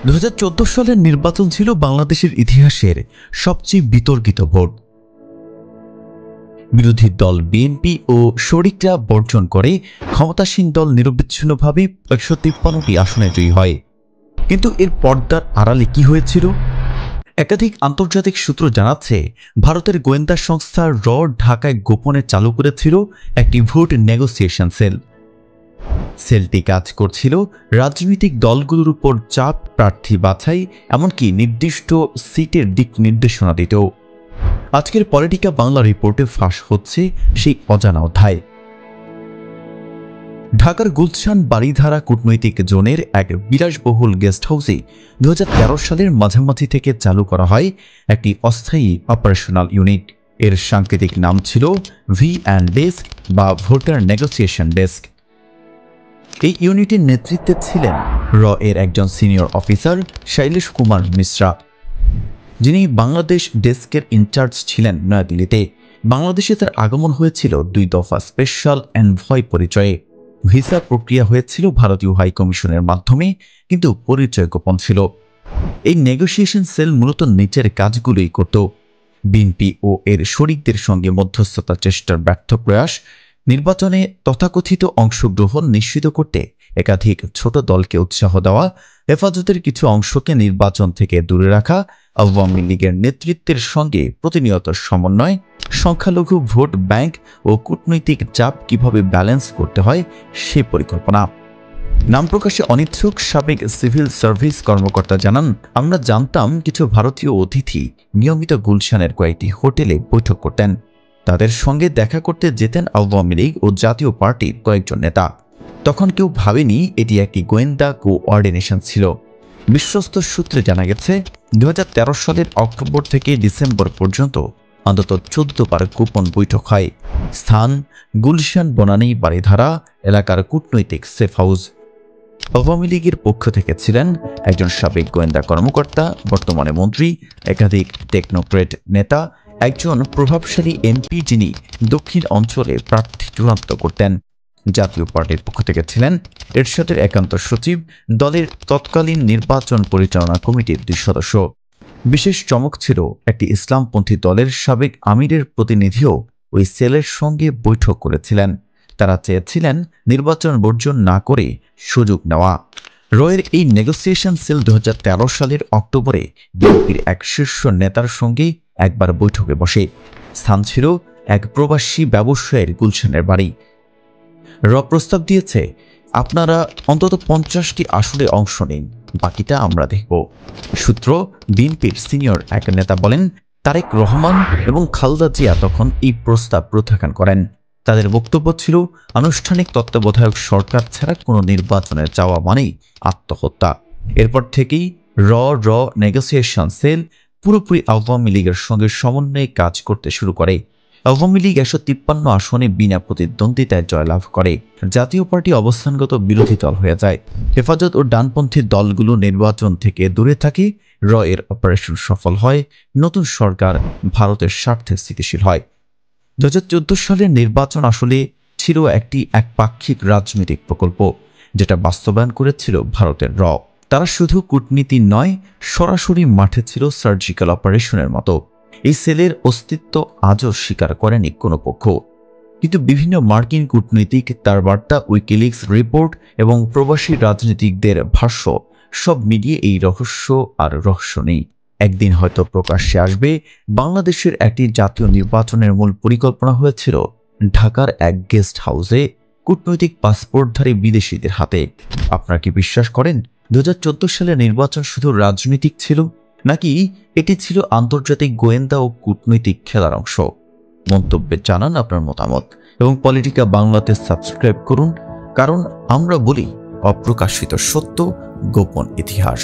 2014 সালের নির্বাচন ছিল বাংলাদেশের ইতিহাসের সবচেয়ে বিতর্কিত ভোট। বিরোধী দল বিএনপি ও শরিকরা বর্জন করে ক্ষমতাসীন দল নিরবিচ্ছিন্নভাবে 153টি আসনে জয়ী হয়। কিন্তু এর পর্দার আড়ালে কি হয়েছিল? একাধিক আন্তর্জাতিক সূত্র জানাচ্ছে, ভারতের গোয়েন্দা সংস্থা র ঢাকায় গোপনে চালু করেছিল একটি ভোট নেগোসিয়েশন সেল। সেলটি কাজ করছিল রাজনৈতিক দলগুলোর উপর চাপ, প্রার্থী বাছাই, এমনকি নির্দিষ্ট সিটের দিক নির্দেশনা দিত। আজকের পলিটিকা বাংলা রিপোর্টে ফাঁস হচ্ছে সেই অজানা অধ্যায়। ঢাকার গুলশান বারিধারা কূটনৈতিক জোনের এক বিলাসবহুল গেস্ট হাউসে 2013 সালের মাঝামাঝি থেকে চালু করা হয় একটি অস্থায়ী অপারেশনাল ইউনিট। এর সাংকেতিক নাম ছিল V&ডেস্ক বা ভোটার নেগোসিয়েশন ডেস্ক। এই ইউনিটের নেতৃত্বে ছিলেন র এর একজন সিনিয়র অফিসার শৈলেশ কুমার মিশ্রা, যিনি বাংলাদেশ ডেস্কের ইনচার্জ ছিলেন নয়াদিল্লিতে। বাংলাদেশে তার আগমন হয়েছিল 2 দফা স্পেশাল এনভয় পরিচয়ে। ভিসা প্রক্রিয়া হয়েছিল ভারতীয় হাই কমিশনের মাধ্যমে, কিন্তু পরিচয় গোপন ছিল। এই নেগোসিয়েশন সেল মূলত নিচের কাজগুলোই করত: বিএনপি ও এর শরিকদের সঙ্গে মধ্যস্থতা চেষ্টার ব্যর্থ প্রয়াস, নির্বাচনে তথাকথিত অংশগ্রহণ নিশ্চিত করতে একাধিক ছোট দলকে উৎসাহ দেওয়া, হেফাজতের কিছু অংশকে নির্বাচন থেকে দূরে রাখা, আওয়ামী লীগের নেতৃত্বের সঙ্গে প্রতিনিয়ত সমন্বয়, সংখ্যালঘু ভোট ব্যাংক ও কূটনৈতিক চাপ কিভাবে ব্যালেন্স করতে হয় সে পরিকল্পনা। নাম প্রকাশে অনিচ্ছুক সাবেক সিভিল সার্ভিস কর্মকর্তা জানান, আমরা জানতাম কিছু ভারতীয় অতিথি নিয়মিত গুলশানের কয়েকটি হোটেলে বৈঠক করতেন। তাদের সঙ্গে দেখা করতে যেতেন আওয়ামী লীগ ও জাতীয় পার্টির কয়েকজন নেতা। তখন কেউ ভাবেনি এটি একটি গোয়েন্দা কোঅর্ডিনেশন ছিল। বিশ্বস্ত সূত্রে জানা গেছে, 2013 সালের অক্টোবর থেকে ডিসেম্বর পর্যন্ত অন্তত 14 বার গোপন বৈঠক হয়। স্থান: গুলশান বনানী বারিধারা এলাকার কূটনৈতিক সেফ হাউস। আওয়ামী লীগের পক্ষ থেকে ছিলেন একজন সাবেক গোয়েন্দা কর্মকর্তা, বর্তমানে মন্ত্রী, একাধিক টেকনোক্রেট নেতা, একজন প্রভাবশালী এমপি যিনি দক্ষিণ অঞ্চলে প্রার্থী চূড়ান্ত করতেন। জাতীয় পার্টির পক্ষ থেকে ছিলেন এরশাদের একান্ত সচিব, দলের তৎকালীন নির্বাচন পরিচালনা কমিটির 2 সদস্য। বিশেষ চমক ছিল, একটি ইসলামপন্থী দলের সাবেক আমিরের প্রতিনিধিও ওই সেলের সঙ্গে বৈঠক করেছিলেন। তারা চেয়েছিলেন নির্বাচন বর্জন না করে সুযোগ নেওয়া। রয়ের এই নেগোসিয়েশন সেল 2013 সালের অক্টোবরে বিএনপির এক শীর্ষ নেতার সঙ্গে একবার বৈঠকে বসে। স্থান ছিল এক প্রবাসী ব্যবসায়ীর গুলশানের বাড়ি। র প্রস্তাব দিয়েছে, আপনারা অন্তত 50টি আসনে অংশ নিন, বাকিটা আমরা দেখব। সূত্র: বিএনপির সিনিয়র এক নেতা বলেন, তারেক রহমান এবং খালেদা জিয়া তখন এই প্রস্তাব প্রত্যাখ্যান করেন। তাদের বক্তব্য ছিল, আনুষ্ঠানিক তত্ত্বাবধায়ক সরকার ছাড়া কোনো নির্বাচনের চাওয়া মানেই আত্মহত্যা। এরপর থেকেই র নেগোসিয়েশন সেল পুরোপুরি আওয়ামী লীগের সঙ্গে সমন্বয়ে কাজ করতে শুরু করে। আওয়ামী লীগ 153 আসনে বিনা প্রতিদ্বন্দ্বিতায় জয়লাভ করে। জাতীয় পার্টি অবস্থানগত বিরোধী দল হয়ে যায়। হেফাজত ও ডানপন্থী দলগুলো নির্বাচন থেকে দূরে থাকে। র এর অপারেশন সফল হয়। নতুন সরকার ভারতের স্বার্থে স্থিতিশীল হয়। 2014 সালের নির্বাচন আসলে ছিল একটি একপাক্ষিক রাজনৈতিক প্রকল্প, যেটা বাস্তবায়ন করেছিল ভারতের র। তারা শুধু কূটনীতি নয়, সরাসরি মাঠে ছিল সার্জিক্যাল অপারেশনের মতো। এই সেলের অস্তিত্ব আজও স্বীকার করেনি কোনো পক্ষ। কিন্তু বিভিন্ন মার্কিন কূটনীতিক, তার বার্তা, উইকিলিক্স রিপোর্ট এবং প্রবাসী রাজনীতিকদের ভাষ্য সব মিলিয়ে এই রহস্য আর রহস্য নেই। একদিন হয়তো প্রকাশ্যে আসবে, বাংলাদেশের একটি জাতীয় নির্বাচনের মূল পরিকল্পনা হয়েছিল ঢাকার এক গেস্ট হাউসে কূটনৈতিক পাসপোর্টধারী বিদেশিদের হাতে। আপনারা কি বিশ্বাস করেন 2014 সালের নির্বাচন শুধু রাজনৈতিক ছিল, নাকি এটি ছিল আন্তর্জাতিক গোয়েন্দা ও কূটনৈতিক খেলার অংশ? মন্তব্যে জানান আপনার মতামত এবং পলিটিকা বাংলাতে সাবস্ক্রাইব করুন, কারণ আমরা বলি অপ্রকাশিত সত্য, গোপন ইতিহাস।